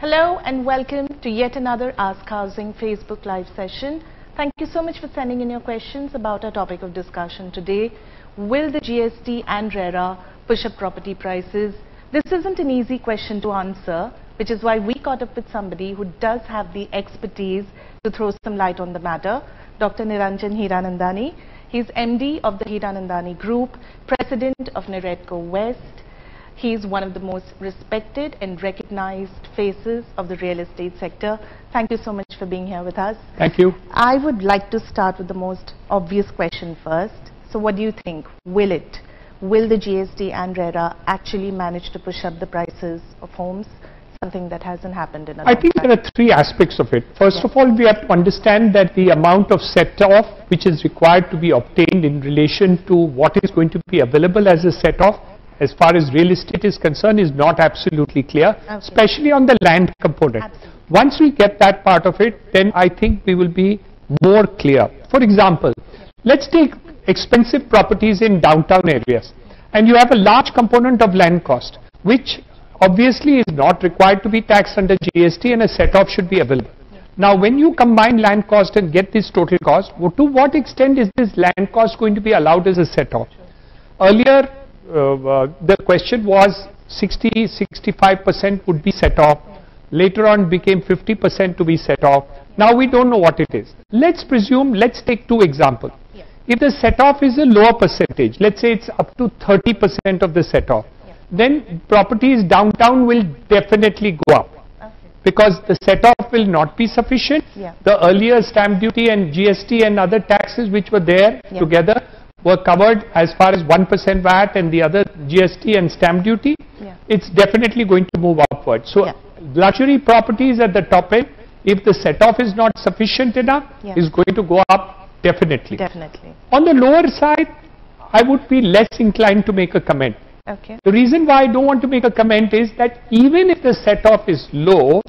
Hello and welcome to yet another Ask Housing Facebook Live session. Thank you so much for sending in your questions about our topic of discussion today. Will the GST and RERA push up property prices? This isn't an easy question to answer, which is why we caught up with somebody who does have the expertise to throw some light on the matter, Dr. Niranjan Hiranandani. He's MD of the Hiranandani Group, President of Niranjan West. He's one of the most respected and recognized faces of the real estate sector. Thank you so much for being here with us. Thank you. I would like to start with the most obvious question first. So what do you think? Will the GST and RERA actually manage to push up the prices of homes? Something that hasn't happened in a long time. I think there are three aspects of it. First of all, we have to understand that the amount of set-off which is required to be obtained in relation to what is going to be available as a set-off as far as real estate is concerned is not absolutely clear, especially on the land component. Absolutely. Once we get that part of it, then I think we will be more clear. For example, let's take expensive properties in downtown areas, and you have a large component of land cost, which obviously is not required to be taxed under GST, and a set-off should be available. Now, when you combine land cost and get this total cost, to what extent is this land cost going to be allowed as a set-off? Earlier, the question was 60-65% would be set off. Later on became 50% to be set off. Now we don't know what it is. Let's presume, let's take two examples. If the set off is a lower percentage, let's say it's up to 30% of the set off, then properties downtown will definitely go up. Because the set off will not be sufficient. The earlier stamp duty and GST and other taxes which were there together were covered as far as 1% VAT and the other GST and stamp duty. It's definitely going to move upward. So luxury properties at the top end, if the set off is not sufficient enough, is going to go up definitely. On the lower side, I would be less inclined to make a comment. The reason why I don't want to make a comment is that even if the set off is low,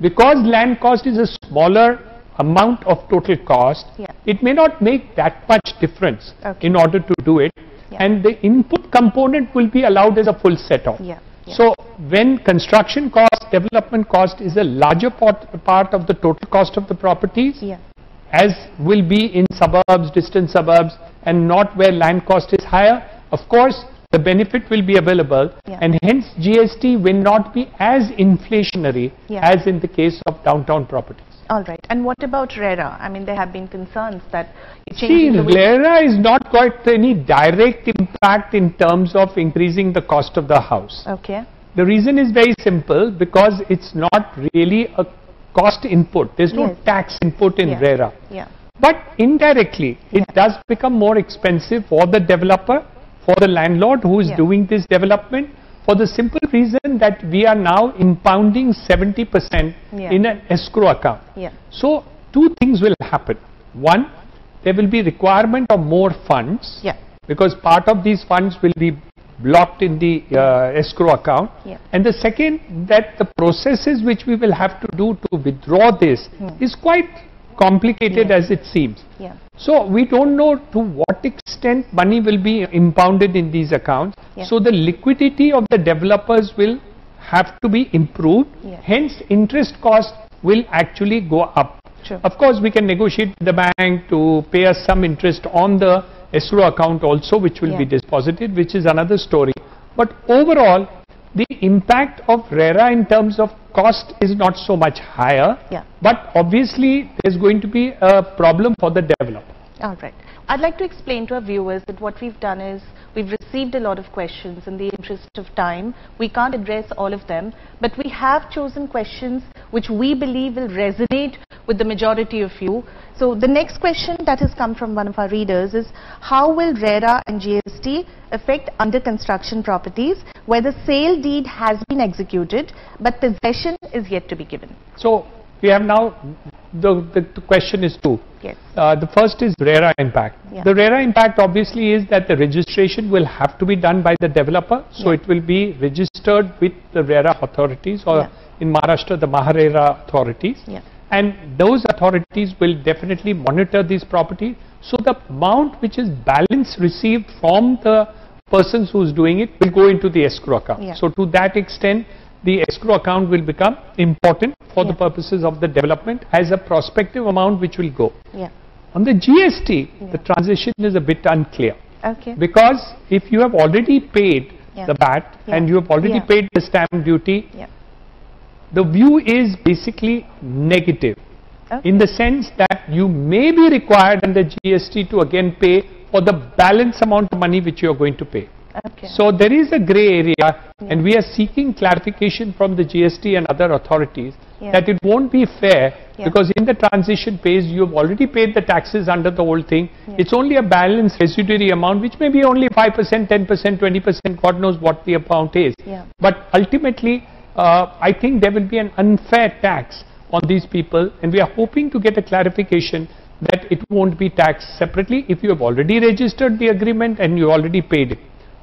because land cost is a smaller amount of total cost, it may not make that much difference in order to do it, and the input component will be allowed as a full set off. So when construction cost, development cost is a larger part of the total cost of the properties, as will be in suburbs, distant suburbs, and not where land cost is higher, of course the benefit will be available, and hence GST will not be as inflationary as in the case of downtown properties. All right. And what about RERA? I mean, there have been concerns that... RERA is not got any direct impact in terms of increasing the cost of the house. The reason is very simple, because it's not really a cost input. There's no tax input in RERA. But indirectly, it does become more expensive for the developer, for the landlord who is doing this development, for the simple reason that we are now impounding 70% in an escrow account. So two things will happen. One, there will be requirement of more funds, because part of these funds will be blocked in the escrow account. And the second, that the processes which we will have to do to withdraw this is quite complicated as it seems. So we don't know to what extent money will be impounded in these accounts. So the liquidity of the developers will have to be improved. Hence interest cost will actually go up. Of course we can negotiate with the bank to pay us some interest on the escrow account also, which will be deposited, which is another story. But overall, the impact of RERA in terms of cost is not so much higher, but obviously there's going to be a problem for the developer. All right. I'd like to explain to our viewers that what we've done is we've received a lot of questions. In the interest of time, we can't address all of them, but we have chosen questions which we believe will resonate with the majority of you. So the next question that has come from one of our readers is, how will RERA and GST affect under construction properties where the sale deed has been executed but possession is yet to be given? So we have now, the question is two. The first is RERA impact. The RERA impact obviously is that the registration will have to be done by the developer. So it will be registered with the RERA authorities, or in Maharashtra the MahaRERA authorities. And those authorities will definitely monitor these properties. So the amount which is balance received from the persons who is doing it will go into the escrow account. So to that extent, the escrow account will become important for the purposes of the development as a prospective amount which will go. Yeah. On the GST, the transition is a bit unclear. Okay. Because if you have already paid the VAT and you have already paid the stamp duty, the view is basically negative. In the sense that you may be required under GST to again pay for the balance amount of money which you are going to pay. Okay. So there is a grey area and we are seeking clarification from the GST and other authorities that it won't be fair because in the transition phase you have already paid the taxes under the whole thing. It's only a balance residuary amount which may be only 5%, 10%, 20%, God knows what the amount is. But ultimately I think there will be an unfair tax on these people and we are hoping to get a clarification that it won't be taxed separately if you have already registered the agreement and you already paid it.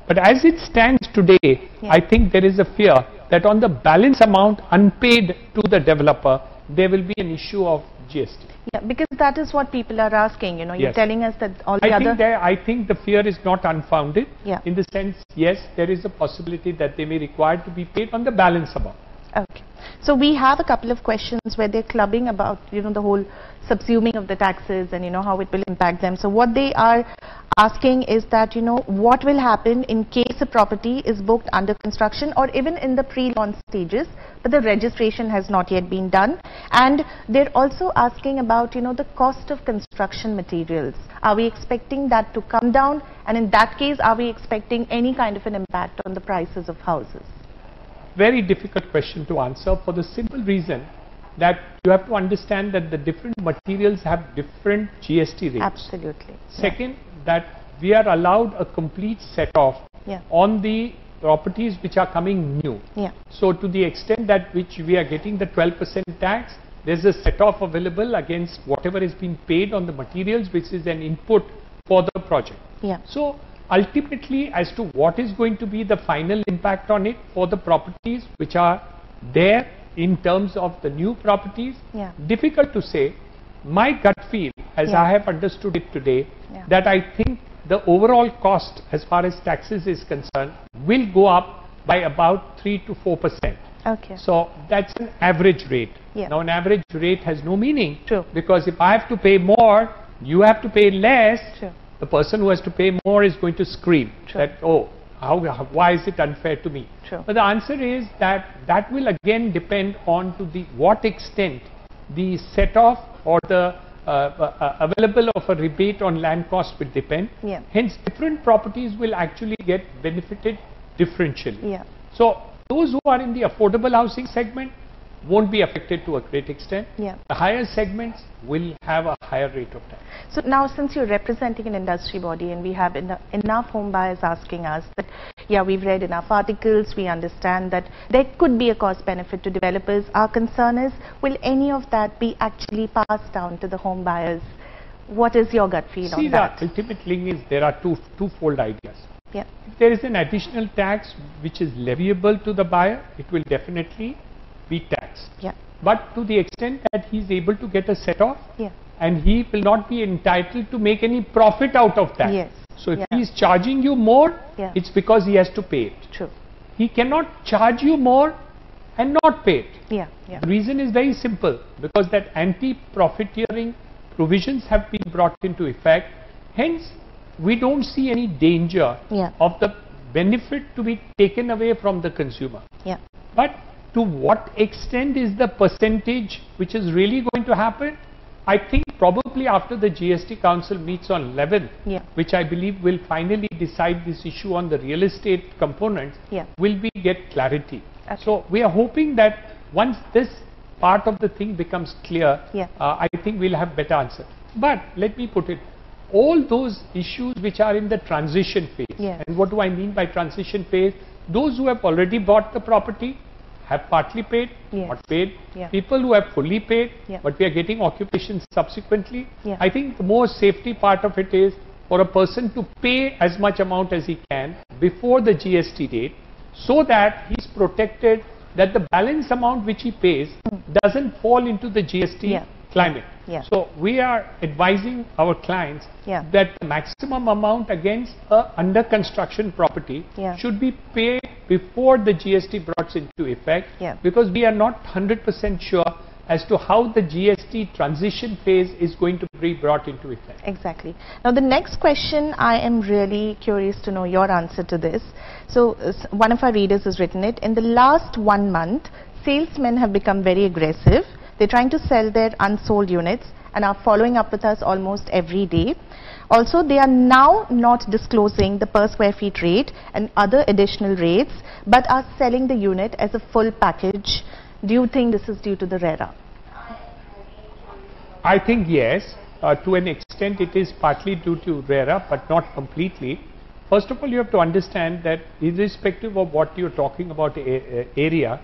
But as it stands today, I think there is a fear that on the balance amount unpaid to the developer, there will be an issue of GST. Yeah, because that is what people are asking, you know, you're telling us that all the I think the fear is not unfounded. Yeah. In the sense, yes, there is a possibility that they may require to be paid on the balance amount. Okay. So we have a couple of questions where they're clubbing about, you know, the whole subsuming of the taxes and, you know, how it will impact them. So what they are asking is that, you know, what will happen in case a property is booked under construction or even in the pre-launch stages, but the registration has not yet been done. And they're also asking about, you know, the cost of construction materials. Are we expecting that to come down? And in that case, are we expecting any kind of an impact on the prices of houses? Very difficult question to answer for the simple reason that you have to understand that the different materials have different GST rates. Absolutely. Second, that we are allowed a complete set-off on the properties which are coming new. So to the extent that which we are getting the 12% tax, there's a set-off available against whatever is being paid on the materials which is an input for the project. So ultimately, as to what is going to be the final impact on it for the properties which are there in terms of the new properties, difficult to say. My gut feel, as I have understood it today, that I think the overall cost as far as taxes is concerned will go up by about 3 to 4%. Okay. So that's an average rate. Now an average rate has no meaning because if I have to pay more, you have to pay less. The person who has to pay more is going to scream that, oh, why is it unfair to me? But the answer is that that will again depend on to the what extent the set-off or the available of a rebate on land cost will depend. Hence, different properties will actually get benefited differentially. So those who are in the affordable housing segment won't be affected to a great extent. The higher segments will have a higher rate of tax. So now, since you're representing an industry body and we have enough home buyers asking us that, we've read enough articles, we understand that there could be a cost benefit to developers. Our concern is, will any of that be actually passed down to the home buyers? What is your gut feel on that? See, the ultimate thing is there are twofold ideas. If there is an additional tax which is leviable to the buyer, it will definitely be taxed. But to the extent that he is able to get a set-off, and he will not be entitled to make any profit out of that. So if he is charging you more, it's because he has to pay it. He cannot charge you more and not pay it. The reason is very simple, because that anti-profiteering provisions have been brought into effect. Hence, we don't see any danger of the benefit to be taken away from the consumer. But to what extent is the percentage which is really going to happen? I think probably after the GST Council meets on 11th, which I believe will finally decide this issue on the real estate components, will we get clarity. So we are hoping that once this part of the thing becomes clear, I think we'll have better answer. But let me put it, all those issues which are in the transition phase, and what do I mean by transition phase? Those who have already bought the property have partly paid, not paid. People who have fully paid, but we are getting occupation subsequently. I think the more safety part of it is for a person to pay as much amount as he can before the GST date, so that he is protected that the balance amount which he pays doesn't fall into the GST climate. Yeah. So we are advising our clients that the maximum amount against a under construction property should be paid before the GST brought into effect, because we are not 100% sure as to how the GST transition phase is going to be brought into effect. Exactly. Now the next question, I am really curious to know your answer to this. So one of our readers has written it. In the last 1 month, salesmen have become very aggressive. They're trying to sell their unsold units and are following up with us almost every day. Also, they are now not disclosing the per square feet rate and other additional rates, but are selling the unit as a full package. Do you think this is due to the RERA? I think yes. To an extent it is partly due to RERA, but not completely. First of all, you have to understand that irrespective of what you're talking about area,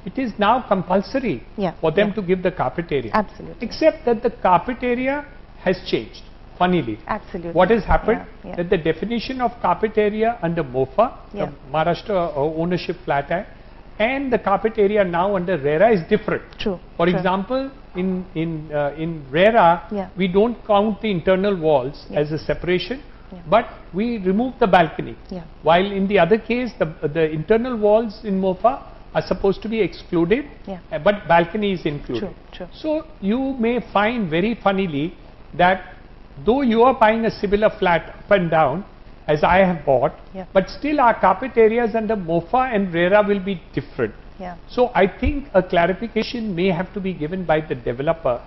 it is now compulsory for them to give the carpet area. Absolutely. Except that the carpet area has changed, funnily. Absolutely. What has happened? That the definition of carpet area under MOFA, the Maharashtra Ownership Flat Act, and the carpet area now under RERA is different. True. For example, in RERA, we don't count the internal walls as a separation, but we remove the balcony. While in the other case, the internal walls in MOFA are supposed to be excluded, but balcony is included. True. So you may find very funnily that though you are buying a similar flat up and down, as I have bought, but still our carpet areas under MOFA and RERA will be different. So I think a clarification may have to be given by the developer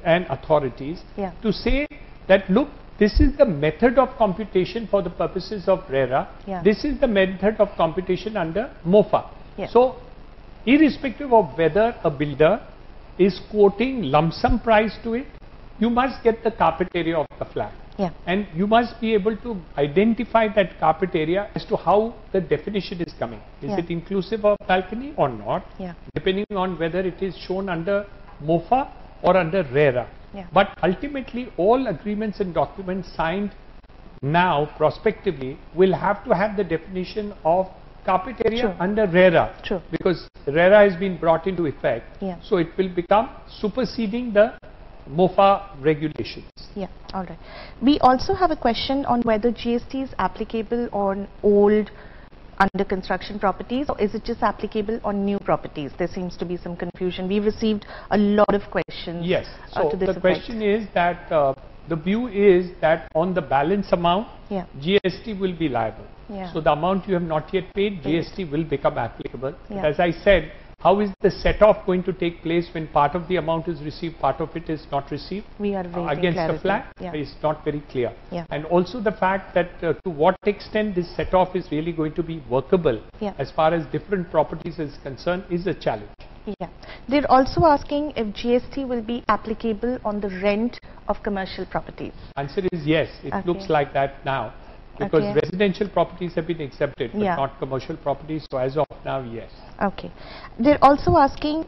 and authorities to say that, look, this is the method of computation for the purposes of RERA. This is the method of computation under MOFA. So irrespective of whether a builder is quoting lump sum price to it, you must get the carpet area of the flat. And you must be able to identify that carpet area as to how the definition is coming. Is it inclusive of balcony or not? Depending on whether it is shown under MOFA or under RERA. But ultimately, all agreements and documents signed now prospectively will have to have the definition of carpet area under RERA. Because RERA has been brought into effect. So it will become superseding the MOFA regulations. All right. We also have a question on whether GST is applicable on old under construction properties, or is it just applicable on new properties? There seems to be some confusion. We've received a lot of questions. Yes. So to this the question is that the view is that on the balance amount, GST will be liable. So the amount you have not yet paid, GST will become applicable. As I said, how is the set-off going to take place when part of the amount is received, part of it is not received? We are against the flat is not very clear. And also the fact that to what extent this set-off is really going to be workable as far as different properties is concerned is a challenge. They're also asking if GST will be applicable on the rent of commercial properties. Answer is yes. It looks like that now. Because residential properties have been exempted, but not commercial properties. So as of now, yes. They're also asking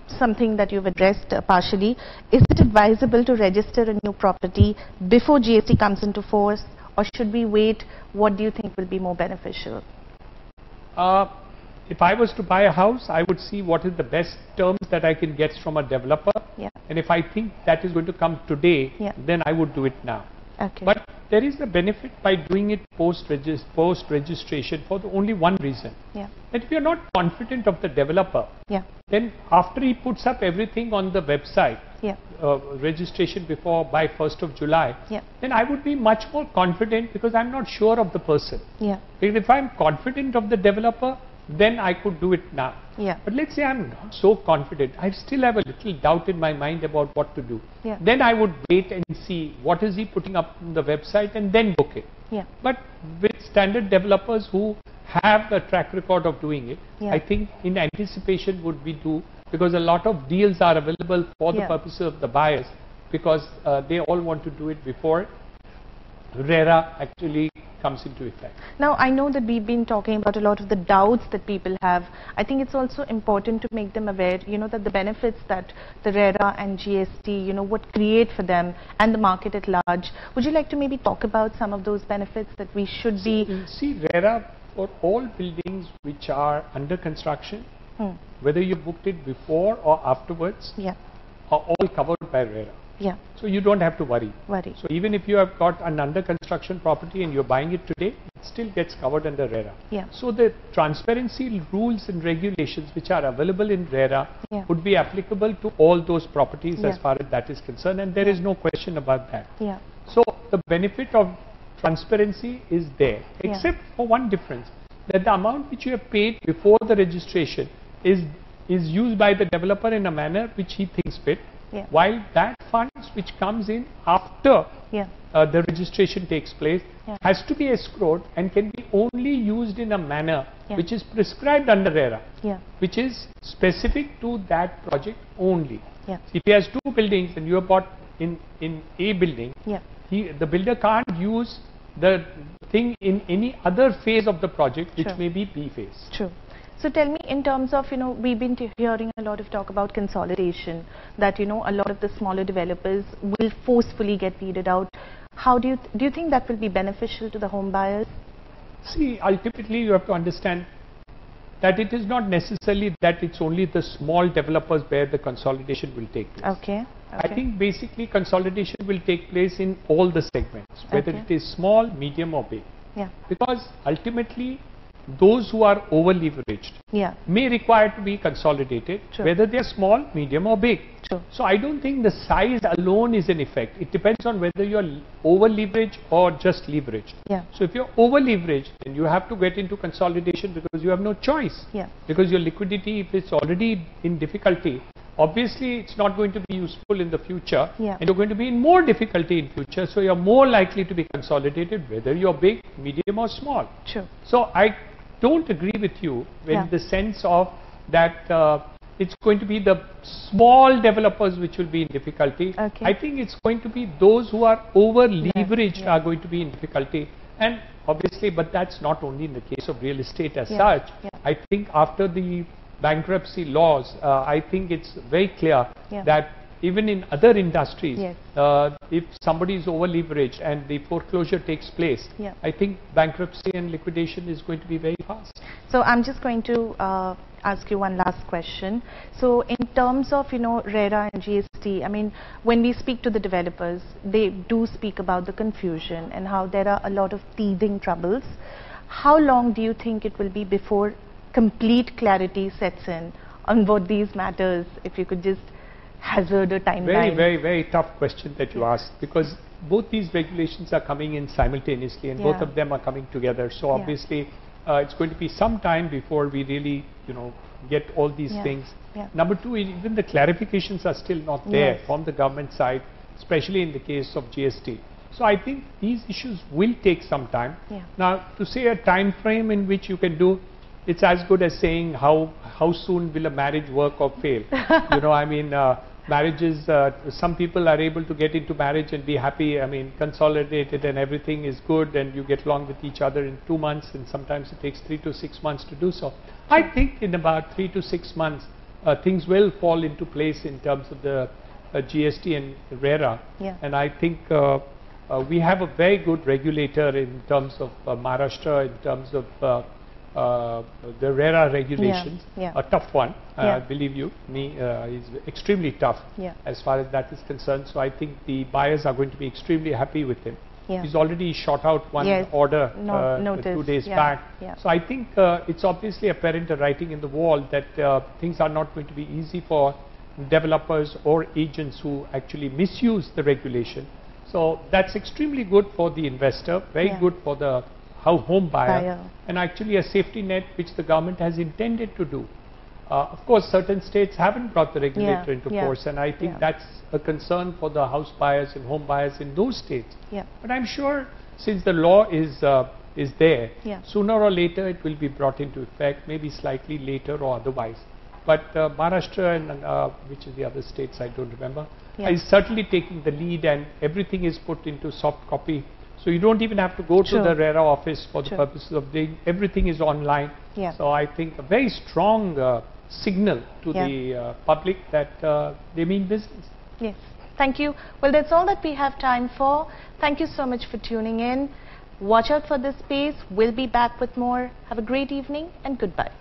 something that you've addressed partially. Is it advisable to register a new property before GST comes into force, or should we wait? What do you think will be more beneficial? If I was to buy a house, I would see what is the best terms that I can get from a developer. And if I think that is going to come today, then I would do it now. But there is a benefit by doing it post registration for the only one reason. That if you are not confident of the developer, then after he puts up everything on the website, registration by 1st of July, then I would be much more confident because I am not sure of the person. If I am confident of the developer, then I could do it now. But let's say I'm not so confident, I still have a little doubt in my mind about what to do. Then I would wait and see what is he putting up on the website and then book it. But with standard developers who have a track record of doing it, I think in anticipation would we do, because a lot of deals are available for the purposes of the buyers, because they all want to do it before RERA actually comes into effect. Now, I know that we've been talking about a lot of the doubts that people have. I think it's also important to make them aware, that the benefits that the RERA and GST, would create for them and the market at large. Would you like to maybe talk about some of those benefits that we should be... See, RERA for all buildings which are under construction, whether you booked it before or afterwards, are all covered by RERA. Yeah. So you don't have to worry. So even if you have got an under construction property and you're buying it today, it still gets covered under RERA. Yeah. So the transparency rules and regulations which are available in RERA would be applicable to all those properties as far as that is concerned, and there is no question about that. Yeah. So the benefit of transparency is there, except for one difference, that the amount which you have paid before the registration is used by the developer in a manner which he thinks fit. Yeah. While that funds which comes in after the registration takes place has to be escrowed and can be only used in a manner which is prescribed under RERA, which is specific to that project only. If he has two buildings and you have bought in A building, the builder can't use the thing in any other phase of the project which may be B phase. True. So tell me, in terms of, we've been hearing a lot of talk about consolidation, that, a lot of the smaller developers will forcefully get weeded out. How do you think that will be beneficial to the home buyers? See, ultimately you have to understand that it is not necessarily that it's only the small developers where the consolidation will take place. Okay. I think basically consolidation will take place in all the segments, whether it is small, medium or big. Because ultimately those who are over leveraged may require to be consolidated, whether they are small, medium or big. So I don't think the size alone is an effect. It depends on whether you are over leveraged or just leveraged. So if you're over leveraged, then you have to get into consolidation because you have no choice. Because your liquidity, if it's already in difficulty, obviously it's not going to be useful in the future, and you're going to be in more difficulty in future, so you're more likely to be consolidated whether you're big, medium or small. So I don't agree with you in the sense of that it's going to be the small developers which will be in difficulty. I think it's going to be those who are over leveraged are going to be in difficulty, and obviously, but that's not only in the case of real estate as such. I think after the bankruptcy laws, I think it's very clear that even in other industries, if somebody is over leveraged and the foreclosure takes place, I think bankruptcy and liquidation is going to be very fast. So I'm just going to ask you one last question. So in terms of, RERA and GST, I mean, when we speak to the developers, they do speak about the confusion and how there are a lot of teething troubles. How long do you think it will be before complete clarity sets in on both these matters? If you could just hazard a timeline. Very tough question that you asked, because both these regulations are coming in simultaneously and both of them are coming together. So obviously it's going to be some time before we really, get all these things. Number two, even the clarifications are still not there from the government side, especially in the case of GST. So I think these issues will take some time. Now, to say a time frame in which you can do, it's as good as saying how soon will a marriage work or fail. I mean, marriages, some people are able to get into marriage and be happy, I mean, consolidated and everything is good and you get along with each other in 2 months, and sometimes it takes 3 to 6 months to do so. I think in about 3 to 6 months, things will fall into place in terms of the GST and RERA. And I think we have a very good regulator in terms of Maharashtra, in terms of the RERA regulations, a tough one, believe you me, is extremely tough as far as that is concerned. So I think the buyers are going to be extremely happy with him. He's already shot out one order 2 days back. So I think it's obviously apparent, writing in the wall, that things are not going to be easy for developers or agents who actually misuse the regulation. So that's extremely good for the investor, very good for the home buyer, and actually a safety net which the government has intended to do. Of course, certain states haven't brought the regulator into force, and I think that's a concern for the house buyers and home buyers in those states. But I'm sure since the law is there, sooner or later it will be brought into effect, maybe slightly later or otherwise. But Maharashtra and which is the other states, I don't remember, is certainly taking the lead, and everything is put into soft copy. So you don't even have to go to the RERA office for the purposes of doing, everything is online. So I think a very strong signal to the public that they mean business. Yes. Thank you. Well, that's all that we have time for. Thank you so much for tuning in. Watch out for this space. We'll be back with more. Have a great evening and goodbye.